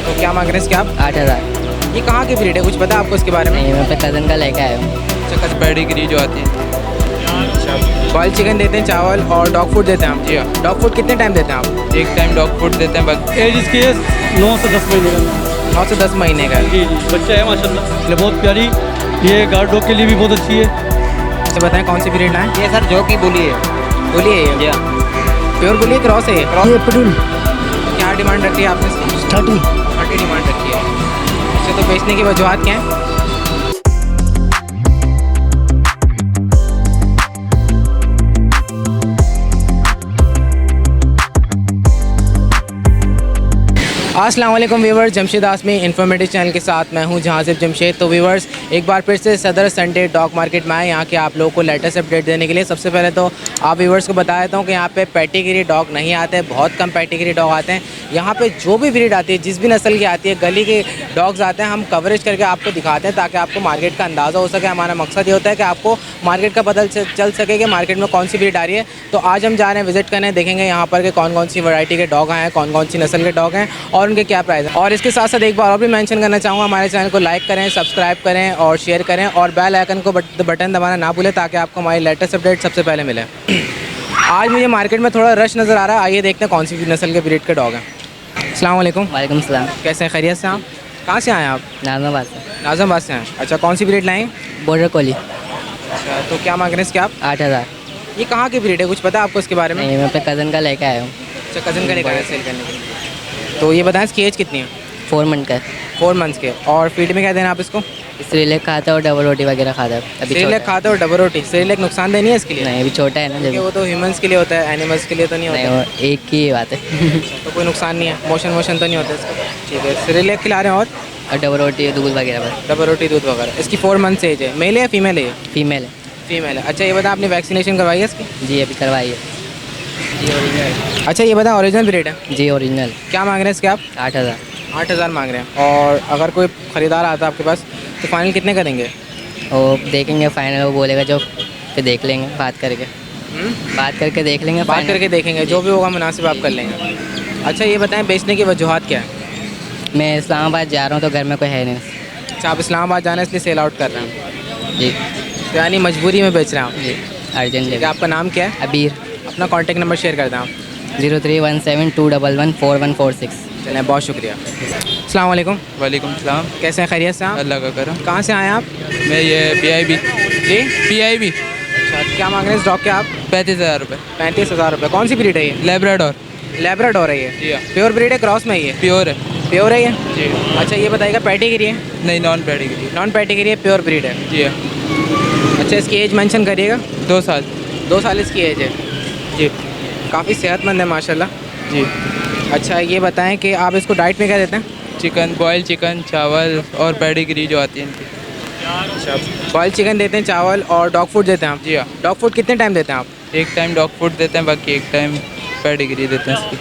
तो क्या मांग रहे हैं इसके आप? 8,000। ये कहाँ की ब्रीड है, कुछ पता है आपको इसके बारे में? नहीं, मैं अपने कज़न का लेके आया हूँ। अच्छा, पेडिग्री जो आती है। बॉयल चिकन देते हैं, चावल और डॉग फूड देते हैं आप? जी हाँ। डॉग फूड कितने टाइम देते हैं आप? एक टाइम डॉग फूड देते हैं बस। एज इसकी है 9 से 10 महीने का। 9 से 10 महीने का। जी जी, बच्चा है माशाल्लाह, ये बहुत प्यारी, ये गार्ड डॉग के लिए भी बहुत अच्छी है। अच्छा बताएं कौन सी ब्रीड है? ये सर जो की बोली है। बोलिए ये प्योर बोलिए, क्रॉस है ये? ये पटूल क्या डिमांड रखी है आपने इसकी? 30 डिमांड रखी है। अच्छा, तो बेचने की वजूहत क्या है? अस्सलाम वालेकुम व्यूवर्स, जमशेद आसमी इन्फॉर्मेटिव चैनल के साथ मैं हूं जहां से जमशेद। तो व्यूवर्स, एक बार फिर से सदर संडे डॉग मार्केट में आए यहाँ के आप लोगों को लेटेस्ट अपडेट देने के लिए। सबसे पहले तो आप व्यूवर्स को बता देता हूँ कि यहाँ पे पेडिग्री डॉग नहीं आते, बहुत कम पेडिग्री डॉग आते हैं। यहाँ पे जो भी ब्रीड आती है, जिस भी नस्ल की आती है, गली के डॉग्स आते हैं, हम कवरेज करके आपको दिखाते हैं ताकि आपको मार्केट का अंदाज़ा हो सके। हमारा मकसद ये होता है कि आपको मार्केट का पता चल सके कि मार्केट में कौन सी ब्रीड आ रही है। तो आज हम जा रहे हैं विजिट करने, देखेंगे यहाँ पर के कौन कौन सी वैरायटी के डॉग हैं, कौन कौन सी नस्ल के डॉग हैं और उनके क्या प्राइस है। और इसके साथ साथ एक बार और भी मेंशन करना चाहूँगा, हमारे चैनल को लाइक करें, सब्सक्राइब करें और शेयर करें और बेल आइकन को बटन दबाना ना भूलें ताकि आपको हमारी लेटेस्ट अपडेट सबसे पहले मिले। आज मुझे मार्केट में थोड़ा रश नज़र आ रहा है, आइए देखते हैं कौन सी नस्ल के ब्रीड के डॉग हैं। अस्सलाम वालेकुम। वालेकुम सलाम। कैसे हैं, खैरियत से आप? कहाँ से आए आप? नाज़माबाद से। नाज़माबाद से हैं। अच्छा, कौन सी ब्रीड लाएँ? बॉर्डर कोली। अच्छा, तो क्या मांग रहे हैं इसके आप? 8,000। ये कहाँ की ब्रीड है, कुछ पता है आपको इसके बारे में? नहीं, मैं अपने कज़न का लेके आया हूँ। अच्छा, कज़न का लेकर आए सेल करने के लिए। तो ये बताएं इसकी एज कितनी है? 4 मंथ का है। 4 मंथ्स के। और फीड में क्या देना आप इसको? सेरेलैक खाता है और डबल रोटी वगैरह खाता है। अभी सेरेलैक खाता है और डबल रोटी। सेरेलैक नुकसान देनी है इसके लिए? नहीं, अभी छोटा है ना क्योंकि जब। वो तो ह्यूमंस के लिए होता है, एनिमल्स के लिए तो नहीं नहीं, होता। वो एक की बात है। तो कोई नुकसान नहीं है, मोशन तो नहीं होता इसका? ठीक है, सेरेलैक खिला रहे हैं और डबल रोटी दूध वगैरह बस। डबल रोटी दूध वगैरह। इसकी 4 मंथ एज है। मेल है या फीमेल है ये? फीमेल है। फीमेल है। अच्छा, ये बता आपने वैक्सीनेशन करवाई है इसकी? जी अभी करवाई है। जी ओरिजिनल। अच्छा, ये बता ओरिजिनल ब्रीड है? जी ओरिजिनल। क्या मांग रहे हैं इसके आप? 8,000। 8,000 मांग रहे हैं। और अगर कोई ख़रीदार आता है आपके पास तो फाइनल कितने का देंगे? और देखेंगे फाइनल, वो बोलेगा जो, फिर देख लेंगे बात करके। बात करके देख लेंगे, बात final। करके देखेंगे, जो भी होगा मुनासिब आप कर लेंगे। अच्छा, ये बताएं बेचने की वजूहत क्या है? मैं इस्लामाबाद जा रहा हूँ तो घर में कोई है नहीं। अच्छा, आप इस्लामाबाद जाना है इसलिए सेल आउट कर रहे हैं? जी तो यानी मजबूरी में बेच रहे हैं आप? जी अर्जेंट ठीक है, आपका नाम क्या है? अबीर। अपना कॉन्टैक्ट नंबर शेयर कर दें आप। 0317211446। चलें, बहुत शुक्रिया। अस्सलाम वालेकुम। वालेकुम सलाम। कैसे हैं, खैरियत से आप? अल्लाह का करम। कहाँ से आए आप? मैं ये PIB। जी, PIB अच्छा, क्या मांग रहे हैं इस डॉग के आप? 35,000 रुपये। 35,000 रुपये। कौन सी ब्रीड है ये? लेब्राडोर। लैब्राडोर है ये? जी हाँ। प्योर ब्रीड है, क्रॉस में ही है? प्योर है। प्योर है ये? जी। अच्छा, ये बताइएगा पेडिग्री है? नहीं, नॉन पेडिग्री। नॉन पेडिग्री है, प्योर ब्रीड है। जी हाँ। अच्छा, इसकी एज मेंशन करिएगा। 2 साल। 2 साल इसकी एज है। जी काफ़ी सेहतमंद है माशाल्लाह। जी। अच्छा, ये बताएं कि आप इसको डाइट में क्या देते हैं? चिकन, बॉयल चिकन, चावल और पेडिग्री जो आती है इनकी। अच्छा, बॉयल चिकन देते हैं, चावल और डॉग फूड देते हैं आप? जी हाँ। डॉग फूड कितने टाइम देते हैं आप? एक टाइम डॉग फूड देते हैं, बाकी एक टाइम पेडिग्री देते हैं इसकी।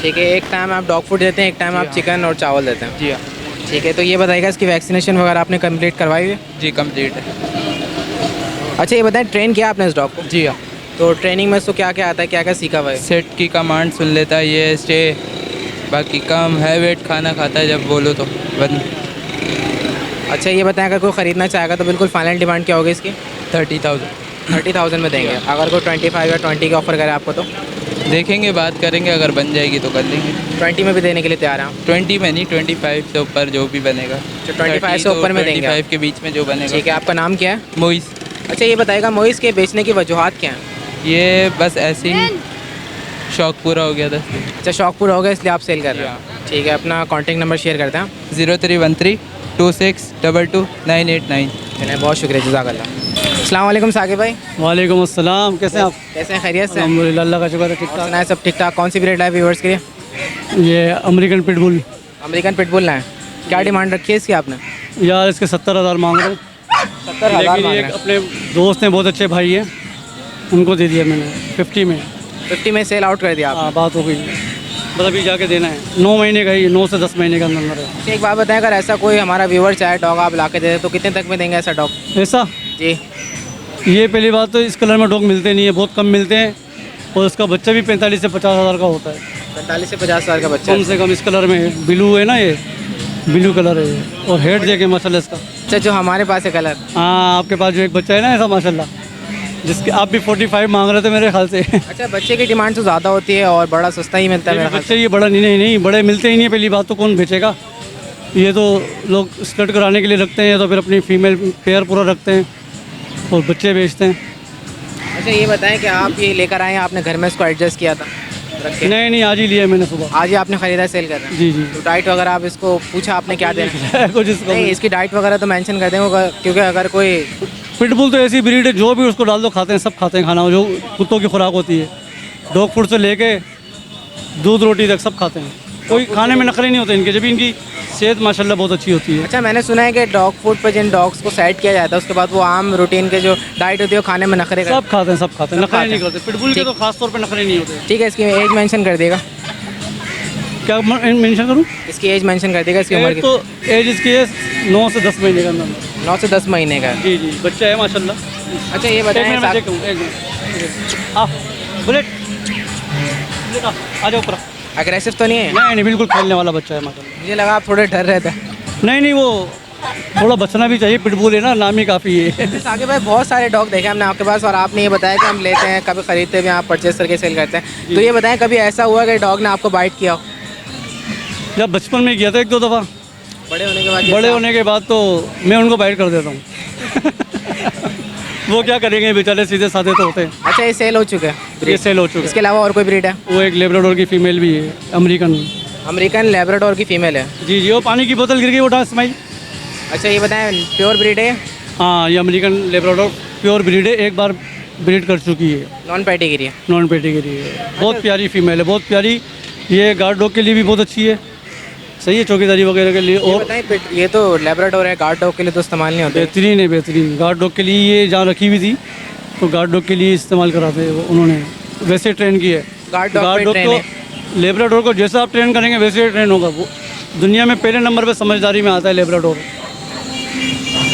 ठीक है, एक टाइम आप डॉग फूड देते हैं, एक टाइम आप चिकन और चावल देते हैं? जी हाँ। ठीक है, तो ये बताइएगा इसकी वैक्सीनेशन वगैरह आपने कंप्लीट करवाई हुई है? जी कंप्लीट है। अच्छा, ये बताएं ट्रेन किया आपने इस डॉग को? जी हाँ। तो ट्रेनिंग में उसको क्या क्या आता है, क्या क्या सीखा हुआ है? सेट की कमांड सुन लेता है, ये स्टे, बाकी कम है वेट खाना खाता है जब बोलो तो बंद। अच्छा, ये बताएं अगर कोई ख़रीदना चाहेगा तो बिल्कुल फाइनल डिमांड क्या होगी इसकी? 30,000। 30,000 में देंगे। अगर कोई 25 या 20 का ऑफर करे आपको तो? देखेंगे, बात करेंगे, अगर बन जाएगी तो कर लेंगे। 20 में भी देने के लिए तैयार हैं आप? 20 में नहीं, 25 से ऊपर जो भी बनेगा। तो 25 से ऊपर में देंगे? 25 के बीच में जो बनेगा। ठीक है, आपका नाम क्या है? मोइस। अच्छा, ये बताइएगा मोइस के बेचने की वजूहत क्या हैं? ये बस ऐसे ही शौक पूरा हो गया था। अच्छा, शौक पूरा हो गया इसलिए आप सेल कर रहे हैं? हाँ। ठीक है, अपना कॉन्टैक्ट नंबर शेयर करते हैं। 031326222989। चलिए, बहुत शुक्रिया, जज़ाकल्लाह। अस्सलाम वालेकुम साकिब भाई। वालेकुम अस्सलाम, कैसे हैं आप? कैसे हैं, खैरियत से? अल्हम्दुलिल्लाह, अल्लाह का शुक्र है, ठीक और ठाक। सुनाए सब ठीक ठाक। कौन सी ब्रीड है व्यूवर्स के लिए? ये अमेरिकन पिटबुल। अमेरिकन पिटबुल है। क्या डिमांड रखी है इसकी आपने? यार इसके 70,000 मांग रहे हैं। 70,000 लेकिन मांग ये रहे हैं। अपने दोस्त हैं, बहुत अच्छे भाई हैं, उनको दे दिया मैंने 50 में। 50 में सेल आउट कर दिया आप? हाँ, बात हो गई, बस अभी जाके देना है। 9 महीने का ही, 9 से 10 महीने का अंदर है। अच्छा, एक बात बताएं, अगर ऐसा कोई हमारा व्यूवर चाहे डॉग आप ला के दे तो कितने तक में देंगे ऐसा डॉग? ऐसा जी, ये पहली बात तो इस कलर में डॉग मिलते नहीं है, बहुत कम मिलते हैं, और इसका बच्चा भी 45 से 50 हज़ार का होता है 45 से 50 हज़ार का बच्चा? कम से कम। इस कलर में ब्लू है ना, ये ब्लू कलर है ये। और हेड देखे माशाल्लाह इसका। अच्छा, जो हमारे पास है कलर। हाँ, आपके पास जो एक बच्चा है ना ऐसा माशाल्लाह, जिसके आप भी 45 मांग रहे थे मेरे ख्याल से। अच्छा, बच्चे की डिमांड तो ज़्यादा होती है और बड़ा सस्ता ही मिलता है मेरा ख्याल बच्चे ये बड़ा नहीं, बड़े मिलते ही नहीं है। पहली बात तो कौन बेचेगा, ये तो लोग स्कर्ट कराने के लिए रखते हैं या तो फिर अपनी फीमेल पेयर पूरा रखते हैं और बच्चे बेचते हैं। से। अच्छा, ये बताएं कि आप ये लेकर आए हैं, आपने घर में इसको एडजस्ट किया था रख के? नहीं, आज ही लिया मैंने सुबह। आज ही आपने ख़रीदा, सेल कर रहे हैं? जी। तो डाइट वगैरह आप इसको पूछा आपने क्या देना है? कुछ इसको नहीं, इसकी डाइट वगैरह तो मेंशन कर देंगे, क्योंकि अगर कोई पिटबुल तो ऐसी ब्रीड है जो भी उसको डाल दो खाते हैं, सब खाते हैं खाना, जो कुत्तों की खुराक होती है। डॉग फूड से लेके दूध रोटी तक सब खाते हैं, कोई खाने में नखरे नहीं होते इनके, जब इनकी सेहत माशाल्लाह बहुत अच्छी होती है। अच्छा, मैंने सुना है कि डॉग फूड पर जिन डॉग्स को सेट किया जाता है उसके बाद वो आम रूटीन के जो डाइट होती है वो खाने में नखरे सब खाते हैं, नखरे खाते नहीं करते। पिटबुल के तो खास तौर पे नखरे नहीं होते। ठीक है, इसकी एज मेंशन कर देगा। क्या मेंशन करूँ? इसकी एज मेंशन कर देगा, इसकी उम्र की। तो एज इसकी है 9 से 10 महीने का अंदर। 9 से 10 महीने का। जी, बच्चा है माशाल्लाह। अच्छा, ये एक बताएं मिनट मैं साहब- चेक करूँ, एक मिनट। आ बुलेट आ जाओ ऊपर। अग्रेसिव तो नहीं है? नहीं, बिल्कुल खेलने वाला बच्चा है माशाल्लाह। मुझे लगा आप थोड़े डर रहे थे। नहीं, वो थोड़ा बचना भी चाहिए, पिटबुल है ना, नाम ही काफ़ी है। आगे भाई बहुत सारे डॉग देखे हमने आपके पास और आपने ये बताया कि हम लेते हैं, कभी खरीदते भी, आप परचेस करके सेल करते हैं। तो ये बताएं कभी ऐसा हुआ कि डॉग ने आपको बाइट किया हो? जब बचपन में किया था 1-2 दफ़ा, बड़े होने के बाद? बड़े होने के बाद तो मैं उनको बाइट कर देता हूँ। वो क्या करेंगे बेचारे, सीधे साधे तो होते हैं। अच्छा, ये सेल हो चुके हैं? ये सेल हो चुका इसके अलावा और कोई ब्रीड है? है। वो एक लेब्राडोर की फीमेल भी है, अमेरिकन लेब्राडोर की फीमेल है। जी, वो पानी की बोतल गिर गई, वो स्माइल। अच्छा, ये बताएं प्योर ब्रीड है? हाँ, ये अमेरिकन लेब्राडोर प्योर ब्रीड है, एक बार ब्रीड कर चुकी है, नॉन पेडिग्री है? नॉन पेडिग्री है। बहुत प्यारी फीमेल है, बहुत प्यारी। ये गार्ड डॉग के लिए भी बहुत अच्छी है, सही है, चौकीदारी वगैरह के लिए। ये और बताएं ये तो लेब्राडोर है, गार्ड डॉग के लिए तो इस्तेमाल नहीं होता? बेहतरीन है, बेहतरीन। गार्ड डॉग के लिए ये जहाँ रखी हुई थी तो गार्ड डॉग के लिए इस्तेमाल कराते हैं, वो उन्होंने वैसे ट्रेन की है। गार्ड डॉग पे ट्रेन है? लेब्राडोर को जैसा आप ट्रेन करेंगे वैसे ही ट्रेन होगा। वो दुनिया में पहले नंबर पे समझदारी में आता है लेब्राडोर।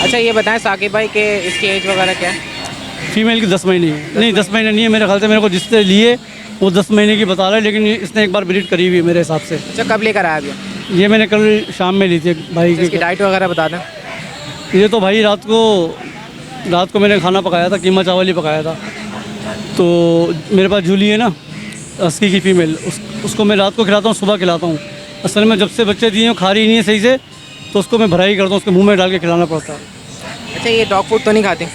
अच्छा, ये बताएं साकिब भाई कि इसकी एज वगैरह क्या है? फीमेल की 10 महीने है। नहीं, 10 महीने नहीं है मेरे ख्याल से, मेरे को जिससे लिए वो 10 महीने की बता रहा है, लेकिन इसने एक बार ब्रीड करी हुई है मेरे हिसाब से। अच्छा, कब लेकर आया अभी? ये मैंने कल शाम में ली थी भाई इसकी की। डाइट वगैरह बता दें। ये तो भाई रात को मैंने खाना पकाया था, कीमा चावल ही पकाया था। तो मेरे पास जूली है ना, अस्की की फीमेल, उसको मैं रात को खिलाता हूँ, सुबह खिलाता हूँ। असल में जब से बच्चे दिए खा रही नहीं है सही से, तो उसको मैं भराई करता हूँ, उसके मुंह में डाल के खिलाना पड़ता है। अच्छा, ये डॉग फूड तो नहीं खाते?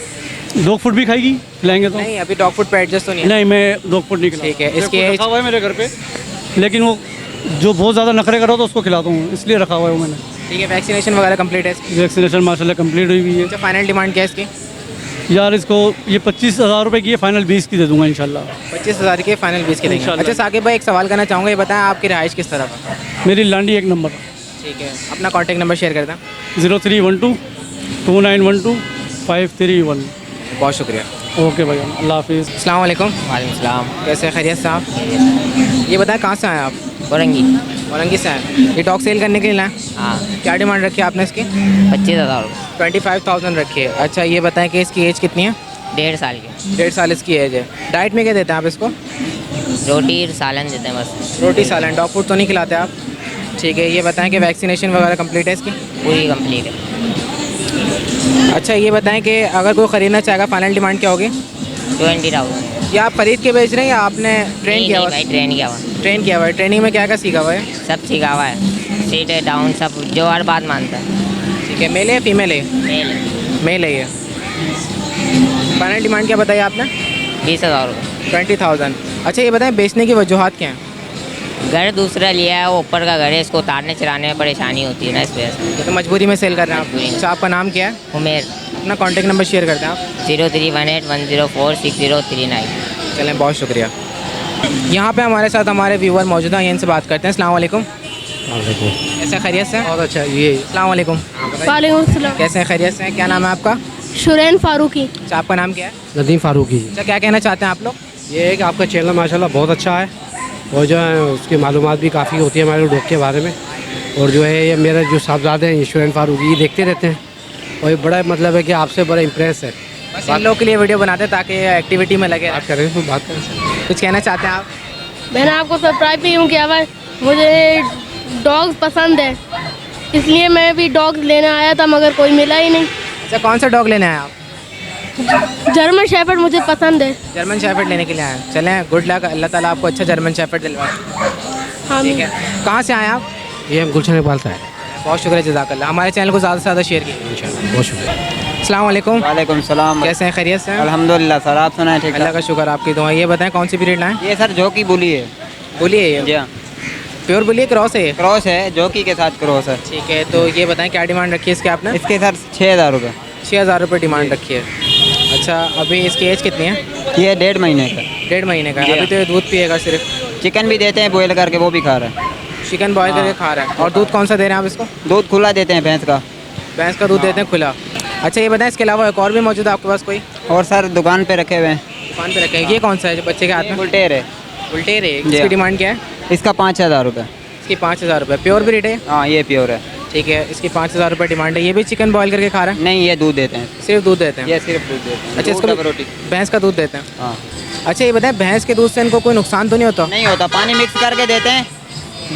डॉग फूड भी खाएगी, खिलाएंगे तो। नहीं, अभी डॉग फूड पे एडजस्ट तो नहीं है? नहीं, मैं डॉग फूड नहीं खिलाता। ठीक है, इसकी इसके एज? रखा हुआ है मेरे घर पे, लेकिन वो जो बहुत ज़्यादा नखरे करो तो उसको खिलाता हूँ, इसलिए रखा हुआ है वो मैंने। ठीक है, वैक्सीनेशन वगैरह कंप्लीट है इसकी? वैक्सीनेशन माशाल्लाह कंप्लीट हुई हुई है। अच्छा, फाइनल डिमांड क्या है इसकी? यार इसको ये 25,000 रुपये की है, फाइनल 20 की दे दूंगा इंशाल्लाह। 25,000 के फाइनल 20 के देंगे। इंशाल्लाह। अच्छा साकिब भाई, एक सवाल करना चाहूँगा, ये बताएं आपकी रिहाइश किस तरफ है? मेरी लांडी 1 नंबर। ठीक है, अपना कॉन्टैक्ट नंबर शेयर कर दें। 0312 2912 531। बहुत शुक्रिया। ओके भाई, अल्लाह हाफिज़। अस्सलाम वालेकुम। वालेकुम सलाम। कैसे हैं, खैरियत से आप? ये बताएं कहाँ से आए आप? औरंगी। औरंगी से आए? ये डॉग सेल करने के लिए लाए? हाँ, क्या डिमांड रखी है आपने इसकी? 25,000 रुपये। 25,000 रखी है। अच्छा, ये बताएं कि इसकी एज कितनी है? 1.5 साल के। 1.5 साल इसकी एज है। डाइट में क्या देते हैं आप इसको? रोटी सालन देते हैं बस। रोटी सालन, डॉग फूड तो नहीं खिलाते आप? ठीक है, ये बताएं कि वैक्सीनेशन वगैरह कंप्लीट है इसकी? पूरी कंप्लीट है। अच्छा, ये बताएं कि अगर कोई ख़रीदना चाहेगा फाइनल डिमांड क्या होगी? 20,000। ये आप खरीद के बेच रहे हैं या आपने ट्रेन किया हुआ? भाई ट्रेन किया हुआ। ट्रेन किया हुआ है। ट्रेनिंग में क्या क्या सीखा हुआ है? सब सीखा हुआ है, सीट डाउन सब, जो हर बात मानता है। ठीक है, मेल है फीमेल है? मेल मेल है ये। फाइनल डिमांड क्या बताई आपने? 20,000 रुपये। 20,000। अच्छा, ये बताएं बेचने की वजूहत क्या हैं? घर दूसरा लिया है, वो ऊपर का घर है, इसको उतारने चलाने में परेशानी होती है ना, इस वजह से। ये तो मजबूरी में सेल कर रहे हैं मजबूरी आप। में। अच्छा, आपका नाम क्या है? उमेर। अपना कॉन्टैक्ट नंबर शेयर करते हैं आप। 0318104639। चलें, बहुत शुक्रिया। यहाँ पे हमारे साथ हमारे व्यूवर मौजूद हैं, इनसे बात करते हैं। अस्सलाम वालेकुम। कैसे हैं, खैरियत से हैं? बहुत अच्छा। ये अस्सलाम वालेकुम। वालेकुम सलाम। कैसे हैं, खैरियत से हैं? क्या नाम है आपका? शुरैन फारूकी। अच्छा, आपका नाम क्या है? नदीम फारूकी जी। अच्छा, क्या कहना चाहते हैं आप लोग? ये है कि आपका चैनल माशाल्लाह बहुत अच्छा है और जो है उसकी मालूमात भी काफ़ी होती है हमारे डॉग के बारे में। और जो है ये मेरे जो साहबजादे हैं शुरैन फारूकी, ये देखते रहते हैं और ये बड़ा मतलब है कि आपसे बड़ा इम्प्रेस है। बस इन लोग के लिए वीडियो बनाते हैं ताकि ये एक्टिविटी में लगे। बात करें तो बात करें। कुछ कहना चाहते हैं आप? मैंने आपको सरप्राइज भी यूँ किया हुआ है। मुझे डॉग्स पसंद है इसलिए मैं भी डॉग लेने आया था मगर कोई मिला ही नहीं। अच्छा, कौन सा डॉग लेने आए आप? जर्मन शेफर्ड मुझे पसंद है। जर्मन शेफर्ड लेने के लिए आए हैं। चलें, गुड लक, अल्लाह ताला आपको अच्छा जर्मन शेफर्ड दिलवाए। हाँ ठीक है, कहाँ से आए आप? ये हम गुलशन इकबाल से हैं। बहुत शुक्रिया, जज़ाकल्लाह। हमारे चैनल को ज़्यादा से ज़्यादा शेयर कीजिए इंशाल्लाह। बहुत शुक्रिया। अस्सलाम वालेकुम। वालेकुम सलाम। कैसे हैं, खैरियत से हैं? अल्हम्दुलिल्लाह सर, आप सुनाए ठीक अल्लाह है? का शुक्र, आपकी दुआ। ये बताएं कौन सी ब्रीड लाएं? ये सर जॉकी बुली है। बोलिए, जी ये हाँ, प्योर बोलिए, क्रॉस है ये? क्रॉस है, जॉकी के साथ क्रॉस है। ठीक है, तो ये बताएं क्या डिमांड रखी है इसके आपने? इसके सर 6,000 रुपये। 6,000 रुपये डिमांड रखी है। अच्छा, अभी इसकी एज कितनी है? ये 1.5 महीने का। 1.5 महीने का है। जी अभी तो ये दूध पिएगा सिर्फ। चिकन भी देते हैं बॉयल करके, वो भी खा रहा है। चिकन बॉयल करके खा रहा है। और दूध कौन सा दे रहे हैं आप इसको? दूध खुला देते हैं भैंस का। भैंस का दूध देते हैं खुला। अच्छा, ये बताएं इसके अलावा एक और भी मौजूद है आपके पास कोई? और सर दुकान पे रखे हुए हैं। दुकान पे रखे हैं। ये कौन सा है जो बच्चे के हाथ में? बुलटेर है। उल्टे रे। जी। इसकी डिमांड क्या है? इसका 5,000 रुपये। इसकी 5,000 रुपये। प्योर ब्रीड है? हाँ, ये प्योर है। ठीक है, इसकी 5,000 रुपये डिमांड है। ये भी चिकन बॉयल करके खा रहा है? नहीं, ये दूध देते हैं। सिर्फ दूध देते हैं? ये सिर्फ दूध देते हैं। अच्छा, दूध इसको और रोटी। भैंस का दूध देते हैं? हाँ, अच्छा, ये बताएं भैंस के दूध से इनको कोई नुकसान तो नहीं होता? नहीं होता। पानी मिक्स करके देते हैं,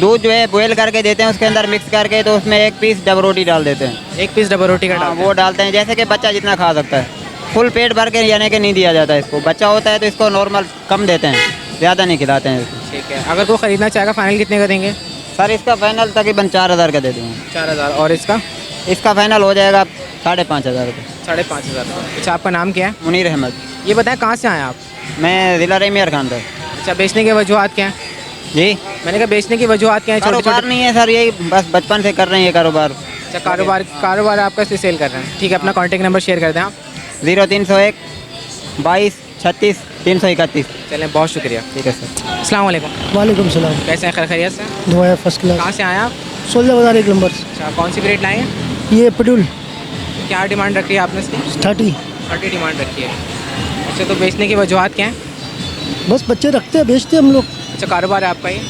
दूध जो है बॉयल करके देते हैं, उसके अंदर मिक्स करके, तो उसमें 1 पीस डब रोटी डाल देते हैं। 1 पीस डबल रोटी का हाँ, डालते वो डालते हैं, जैसे कि बच्चा जितना खा सकता है। फुल पेट भर के यानी कि नहीं दिया जाता है इसको। बच्चा होता है तो इसको नॉर्मल कम देते हैं, ज़्यादा नहीं खिलाते हैं इसको। हैं? ठीक है, अगर कोई ख़रीदना चाहेगा फाइनल कितने का देंगे? सर इसका फाइनल तकरीबन 4,000 का दे दूँगा। 4,000। और इसका? इसका फाइनल हो जाएगा 5,500 रुपये। 5,500। अच्छा, आपका नाम क्या है? मुनीर अहमद। ये बताएं कहाँ से आए आप? मैं ज़िला रेमियर खान था। अच्छा, बेचने की वजूहत क्या है? जी, मैंने कहा बेचने की वजूहत क्या है? छोटे कारोबार छोटे। नहीं है सर, यही बस बचपन से कर रहे हैं ये कारोबार। अच्छा, कारोबार आपका इससे सेल कर रहे हैं। ठीक है, अपना कॉन्टैक्ट नंबर शेयर कर दें आप। 0301 22 36 331। चलें, बहुत शुक्रिया। ठीक है सर। अस्सलाम वालेकुम। वालेकुम सलाम। कैसे हैं, खैरियत से? दुआ है फर्स्ट क्लास। कहाँ से आए आप? 16 बाज़ार 1 नंबर। अच्छा, कौन सी ब्रीड लाए हैं? ये पेडुल क्या डिमांड रखी है आपने इसकी? 30। 30 डिमांड रखी है। अच्छा, तो बेचने की वजूहत क्या है? बस बच्चे रखते हैं, बेचते हैं हम लोग। अच्छा, कारोबार है आपका ये?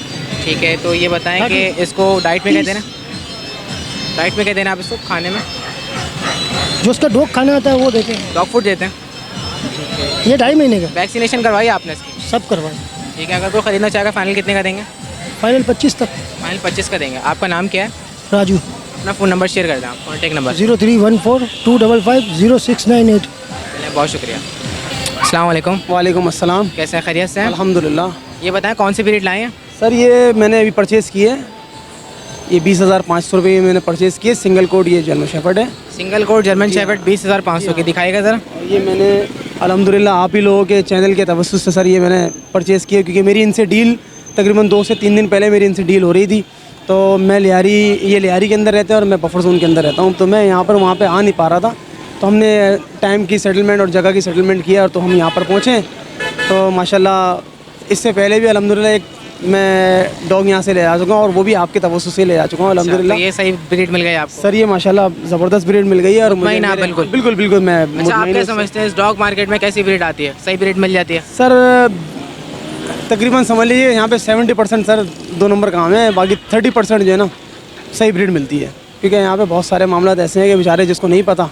ठीक है, तो ये बताएं कि इसको डाइट में क्या देना? डाइट में क्या देना आप इसको खाने में? जो उसका डॉग खाना आता है वो देते हैं। डॉग फूड देते हैं? ये 2.5 महीने का। वैक्सीनेशन करवाई आपने इसकी? सब करवाए। ठीक है, अगर कोई ख़रीदना चाहेगा फाइनल कितने का देंगे? फाइनल 25 तक। फाइनल 25 का देंगे। आपका नाम क्या है? राजू। अपना फ़ोन नंबर शेयर कर दें आप, कॉन्टैक्ट नंबर। 0314 255 0698। चलिए, बहुत शुक्रिया। अस्सलाम वालेकुम। वालेकुम अस्सलाम। कैसे हैं, खैरियत से हैं? अल्हम्दुलिल्लाह। ये बताएं कौन सी ब्रीड लाए हैं? सर ये मैंने अभी परचेज़ की है, ये 20,500 रुपये मैंने परचेज़ की है। सिंगल कोड ये जर्मन शेफर्ड है। सिंगल कोड जर्मन शेफर्ड 20,500 की। दिखाएगा ज़रा। और ये मैंने अल्हम्दुलिल्लाह आप ही लोगों के चैनल के तवस्सुस से सर ये मैंने परचेज़ की है, क्योंकि मेरी इनसे डील तकरीबन 2 से 3 दिन पहले मेरी इनसे डील हो रही थी। तो मैं ये लियारी के अंदर रहते हैं और मैं बफर जोन के अंदर रहता हूँ, तो मैं यहाँ पर वहाँ पर आ नहीं पा रहा था। तो हमने टाइम की सेटलमेंट और जगह की सेटलमेंट किया और तो हम यहाँ पर पहुँचे। तो माशाल्लाह इससे पहले भी अल्हम्दुलिल्लाह एक मैं डॉग यहाँ से ले आ चुका हूँ, और वो भी आपके तवस्सुस से ले आ चुका हूँ तो अल्हम्दुलिल्लाह। ये सही ब्रीड मिल गई आपको? सर ये माशाल्लाह ज़बरदस्त ब्रीड मिल गई है। और मुतमईन आप? बिल्कुल बिल्कुल बिल्कुल मैं अच्छा, आप मुतमईन क्या हूँ। समझते हैं इस डॉग मार्केट में कैसी ब्रीड आती है? सही ब्रीड मिल जाती है? सर तकरीबन समझ लीजिए यहाँ पे 70% सर 2 नंबर काम है, बाकी 30% जो है ना सही ब्रीड मिलती है। क्योंकि यहाँ पे बहुत सारे मामला ऐसे हैं कि बेचारे जिसको नहीं पता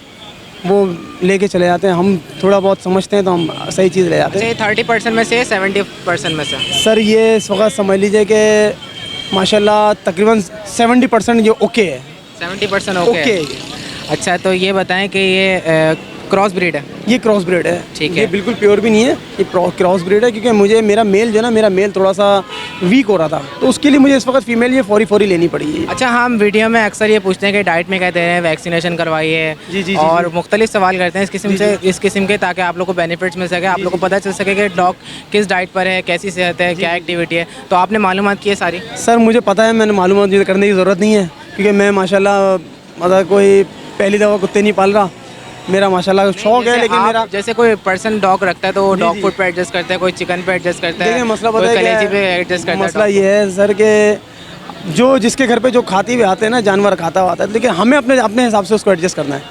वो लेके चले जाते हैं। हम थोड़ा बहुत समझते हैं तो हम सही चीज़ ले जाते अच्छा, हैं। ये 30% में से 70% में से? सर ये इस वक्त समझ लीजिए कि माशाल्लाह तकरीबन 70% ये ओके है। 70% ओके ओके। है। अच्छा, तो ये बताएं कि ये क्रॉस ब्रीड है? ये क्रॉस ब्रीड है। ठीक है। ये बिल्कुल प्योर भी नहीं है, ये क्रॉस ब्रीड है। क्योंकि मुझे मेरा मेल जो है ना, मेरा मेल थोड़ा सा वीक हो रहा था, तो उसके लिए मुझे इस वक्त फीमेल ये फौरी लेनी पड़ी। अच्छा, हम वीडियो में अक्सर ये पूछते हैं कि डाइट में क्या दे रहे हैं, वैक्सीनेशन करवाइए, जी, और मुख्तलिफ सवाल करते हैं इस किस्म के, ताकि आप लोग को बेनिफिट्स मिल सके, आप लोग को पता चल सके कि डॉग किस डाइट पर है, कैसी सेहत है, क्या एक्टिविटी है। तो आपने मालूमात की है सारी? सर मुझे पता है, मैंने मालूमात करने की ज़रूरत नहीं है, क्योंकि मैं माशाल्लाह मतलब कोई पहली दफ़ा कुत्ते नहीं पाल रहा। मेरा माशाल्लाह शौक है, लेकिन मेरा जैसे कोई पर्सन डॉग रखता है तो वो डॉग फूड पे एडजस्ट करता है, कोई चिकन पे एडजस्ट करता है, देखिए मसला कोई पता है कलेजी क्या पे है? एडजस्ट करता है। मसला ये है सर कि जो जिसके घर पे जो खाती हुए आते हैं ना, जानवर खाता हुआ आता है, लेकिन हमें अपने हिसाब से उसको एडजस्ट करना है।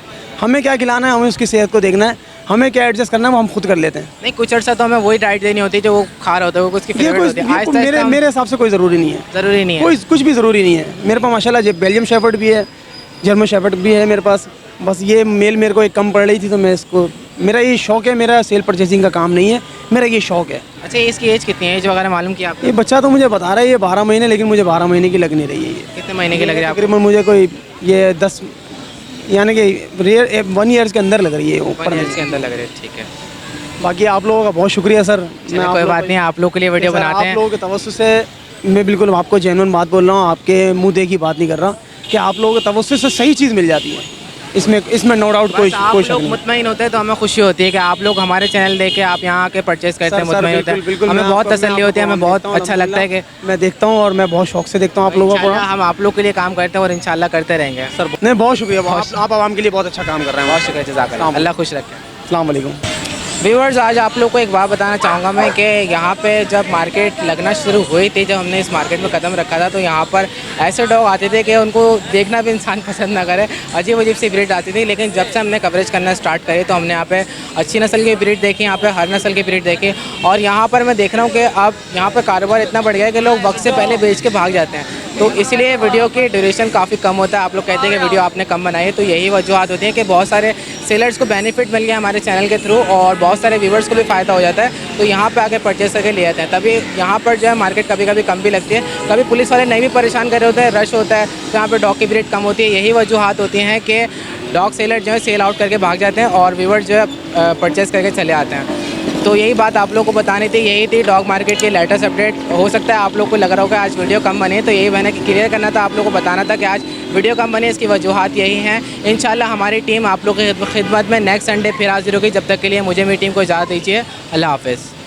हमें क्या खिलाना है, हमें उसकी सेहत को देखना है, हमें क्या एडजस्ट करना है वो हम खुद कर लेते हैं। नहीं, कुछ अर्सा तो हमें वही डाइट देनी होती है जो वो खा रहा होता है, वो उसकी फेवरेट होती है। आहिस्ता आहिस्ता मेरे हिसाब से कोई ज़रूरी नहीं है, ज़रूरी नहीं है। कोई कुछ भी ज़रूरी नहीं है। मेरे पास माशाल्लाह बेल्जियम शेफर्ड भी है, जर्मन शेफर्ड भी है मेरे पास। बस ये मेल मेरे को एक कम पड़ रही थी, तो मैं इसको, मेरा ये शौक़ है, मेरा सेल परचेजिंग का काम नहीं है। मेरा ये शौक़ है। अच्छा, इसकी एज कितनी है? एज वगैरह मालूम किया आपने? ये बच्चा तो मुझे बता रहा है ये 12 महीने, लेकिन मुझे 12 महीने की लग नहीं रही है ये। कितने महीने की लग रही है आपको? तकरीबन मुझे कोई ये 10 यानी कि 1 ईयर्स के अंदर लग रही है ऊपर। 1 ईयर के अंदर लग रही है, ठीक है। बाकी आप लोगों का बहुत शुक्रिया सर। चलिए, कोई बात नहीं, आप लोग के लिए वीडियो बनाते आप हैं। लोगों के तवज्जुह से मैं बिल्कुल आपको जेन्युइन बात बोल रहा हूँ, आपके मुंह देखी बात नहीं कर रहा, कि आप लोगों के तवज्जुह से सही चीज़ मिल जाती है। इसमें नो डाउट कोई आप शक लोग नहीं। मुतमईन होते हैं तो हमें खुशी होती है कि आप लोग हमारे चैनल देख के आप यहाँ आके परचेज करते हैं, सर, मुतमईन होते हैं। बिल्कुल, हमें मैं बहुत आपको- तसल्ली मैं होती है, हमें आपको बहुत देखता हूँ, अच्छा लगता है कि मैं देखता हूँ और मैं बहुत शौक से देखता हूँ आप लोगों को। इंशाल्लाह हम आप लोग के लिए काम करते हैं और इंशाल्लाह करते रहेंगे। सर नहीं, बहुत शुक्रिया, आप आवाम के लिए बहुत अच्छा काम कर रहे हैं। बहुत शुक्रिया, जज़ाकल्लाह, अल्लाह खुश रखे। अस्सलाम वालेकुम। व्यूअर्स, आज आप लोग को एक बात बताना चाहूँगा मैं कि यहाँ पे जब मार्केट लगना शुरू हुई थी, जब हमने इस मार्केट में कदम रखा था, तो यहाँ पर ऐसे डॉग आते थे कि उनको देखना भी इंसान पसंद ना करे। अजीब अजीब सी ब्रीड आती थी, लेकिन जब से हमने कवरेज करना स्टार्ट करी तो हमने यहाँ पे अच्छी नस्ल की ब्रीड देखी, यहाँ पे हर नस्ल की ब्रीड देखी। और यहाँ पर मैं देख रहा हूँ कि अब यहाँ पर कारोबार इतना बढ़ गया है कि लोग वक्त से पहले बेच के भाग जाते हैं, तो इसलिए वीडियो की ड्यूरेशन काफ़ी कम होता है। आप लोग कहते हैं कि वीडियो आपने कम बनाई है, तो यही वजूहत होती है कि बहुत सारे सेलर्स को बेनिफिट मिल गया हमारे चैनल के थ्रू और बहुत सारे व्यूवर्स को भी फ़ायदा हो जाता है, तो यहाँ पे आके परचेस करके ले आते हैं। तभी यहाँ पर जो है मार्केट कभी कभी कम भी लगती है, कभी पुलिस वाले नहीं भी परेशान कर रहे होते हैं, रश होता है, तो यहाँ पर डॉग की ब्रीड कम होती है। यही वजूहत होती हैं कि डॉग सेलर जो है सेल आउट करके भाग जाते हैं और व्यूवर्स जो है परचेस करके चले आते हैं। तो यही बात आप लोगों को बतानी थी, यही थी डॉग मार्केट की लेटेस्ट अपडेट। हो सकता है आप लोग को लग रहा होगा आज वीडियो कम बनी है, तो यही मैंने क्लियर करना था, आप लोगों को बताना था कि आज वीडियो कम बनी है, इसकी वजूहत यही हैं। इंशाल्लाह हमारी टीम आप लोग की खिदमत में नेक्स्ट संडे फिर हाजिर होगी। जब तक के लिए मुझे मेरी टीम को इजाज़त दीजिए। अल्लाह हाफ़िज़।